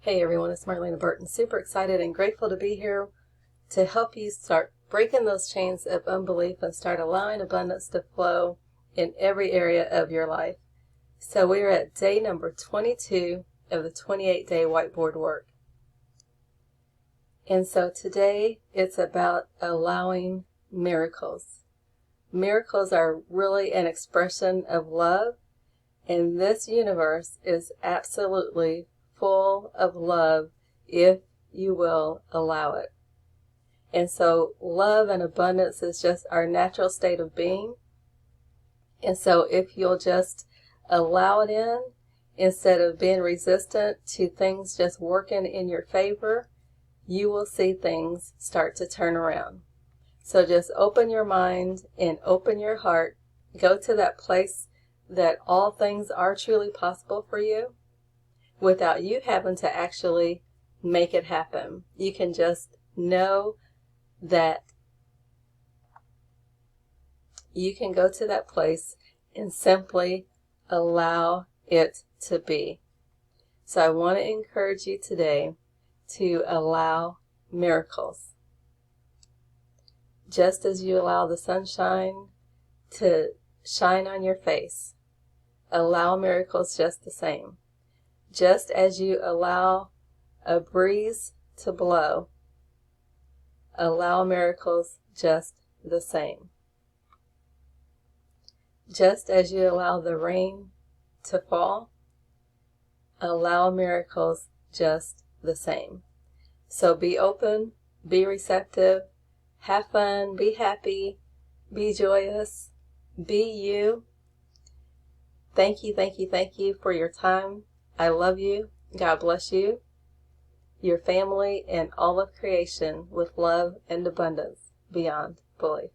Hey everyone, it's Marlena Burton. Super excited and grateful to be here to help you start breaking those chains of unbelief and start allowing abundance to flow in every area of your life. So we are at day number 22 of the 28-day whiteboard work. And so today it's about allowing miracles. Miracles are really an expression of love, and this universe is absolutely full of love if you will allow it. And so love and abundance is just our natural state of being. And so if you'll just allow it in, instead of being resistant to things just working in your favor, you will see things start to turn around. So just open your mind and open your heart. Go to that place that all things are truly possible for you without you having to actually make it happen. You can just know that you can go to that place and simply allow it to be. So I want to encourage you today to allow miracles. Just as you allow the sunshine to shine on your face, allow miracles just the same. Just as you allow a breeze to blow, allow miracles just the same. Just as you allow the rain to fall, allow miracles just the same. So be open, be receptive, have fun, be happy, be joyous, be you. Thank you for your time. I love you. God bless you, your family, and all of creation with love and abundance beyond belief.